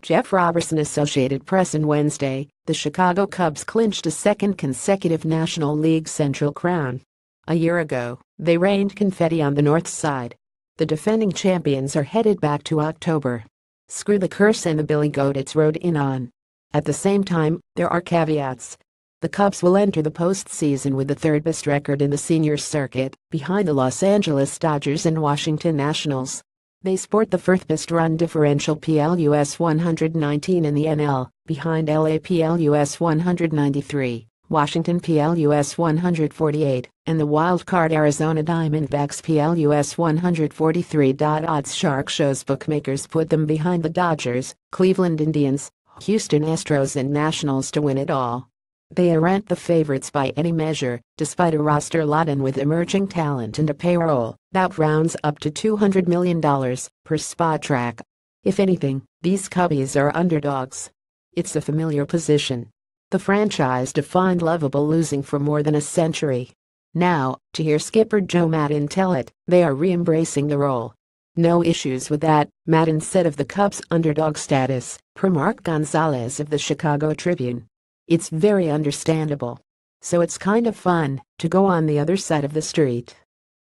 Jeff RobersonAssociated PressOn Wednesday, the Chicago Cubs clinched a second consecutive National League Central crown. A year ago, they rained confetti on the north side. The defending champions are headed back to October. Screw the curse and the Billy Goat it's rode in on. At the same time, there are caveats. The Cubs will enter the postseason with the third best record in the seniors circuit, behind the Los Angeles Dodgers and Washington Nationals. They sport the fourth best run differential +119 in the NL, behind LA +193, Washington +148, and the wild-card Arizona Diamondbacks +143. Odds Shark shows bookmakers put them behind the Dodgers, Cleveland Indians, Houston Astros and Nationals to win it all. They aren't the favorites by any measure, despite a roster laden with emerging talent and a payroll that rounds up to $200 million per Spotrac. If anything, these Cubbies are underdogs. It's a familiar position. The franchise defined lovable losing for more than a century. Now, to hear skipper Joe Maddon tell it, they are re-embracing the role. No issues with that, Maddon said of the Cubs' underdog status, per Mark Gonzalez of the Chicago Tribune. It's very understandable. So it's kind of fun to go on the other side of the street.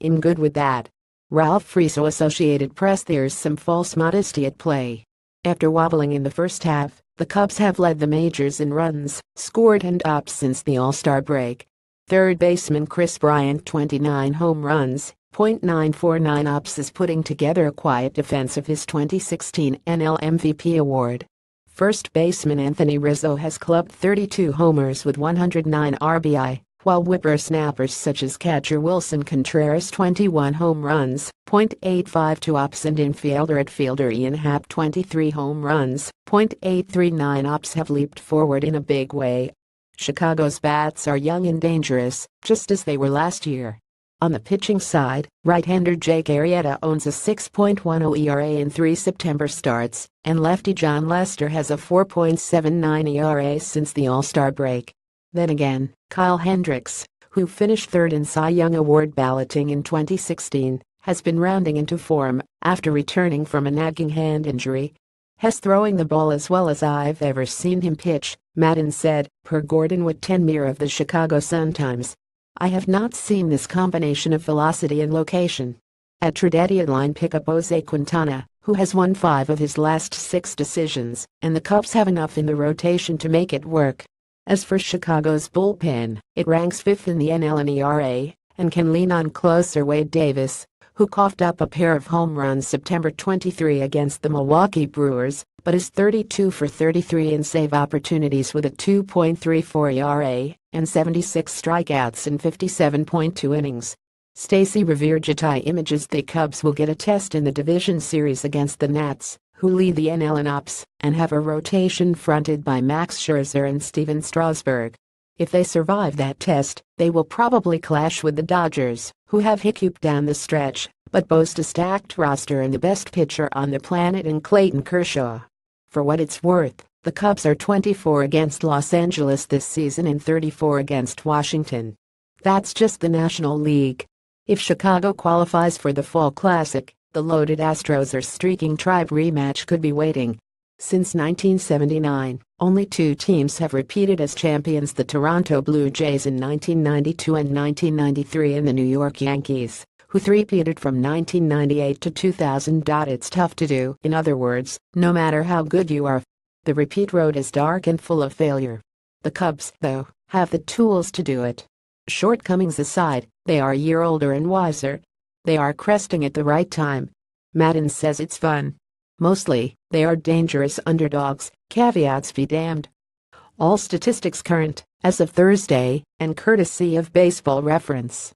In good with that. Ralph Friso, Associated Press. There's some false modesty at play. After wobbling in the first half, the Cubs have led the majors in runs scored and ups since the All-Star break. Third baseman Kris Bryant, 29 home runs, .949 ups, is putting together a quiet defense of his 2016 NL MVP award. First baseman Anthony Rizzo has clubbed 32 homers with 109 RBI, while whippersnappers such as catcher Wilson Contreras, 21 home runs, .852 ups, and outfielder Ian Happ, 23 home runs, .839 ups, have leaped forward in a big way. Chicago's bats are young and dangerous, just as they were last year. On the pitching side, right-hander Jake Arrieta owns a 6.10 ERA in 3 September starts, and lefty Jon Lester has a 4.79 ERA since the All-Star break. Then again, Kyle Hendricks, who finished third in Cy Young Award balloting in 2016, has been rounding into form after returning from a nagging hand injury. "He's throwing the ball as well as I've ever seen him pitch," Maddon said, per Gordon Wood-Tenmere of the Chicago Sun-Times. "I have not seen this combination of velocity and location." At trade deadline pickup Jose Quintana, who has won 5 of his last 6 decisions, and the Cubs have enough in the rotation to make it work. As for Chicago's bullpen, it ranks 5th in the NL in ERA, and can lean on closer Wade Davis, who coughed up a pair of home runs September 23 against the Milwaukee Brewers, but is 32 for 33 in save opportunities with a 2.34 ERA and 76 strikeouts in 57.2 innings. Stacey Reveregetai images the Cubs will get a test in the division series against the Nats, who lead the NL in ups and have a rotation fronted by Max Scherzer and Steven Strasburg. If they survive that test, they will probably clash with the Dodgers, who have hiccuped down the stretch, but boast a stacked roster and the best pitcher on the planet in Clayton Kershaw. For what it's worth, the Cubs are 24 against Los Angeles this season and 34 against Washington. That's just the National League. If Chicago qualifies for the Fall Classic, the loaded Astros or streaking Tribe rematch could be waiting. Since 1979, only 2 teams have repeated as champions: the Toronto Blue Jays in 1992 and 1993, and the New York Yankees, who three-peated from 1998 to 2000. It's tough to do. In other words, no matter how good you are, the repeat road is dark and full of failure. The Cubs, though, have the tools to do it. Shortcomings aside, they are a year older and wiser. They are cresting at the right time. Maddon says it's fun. Mostly, they are dangerous underdogs, caveats be damned. All statistics current, as of Thursday, and courtesy of Baseball Reference.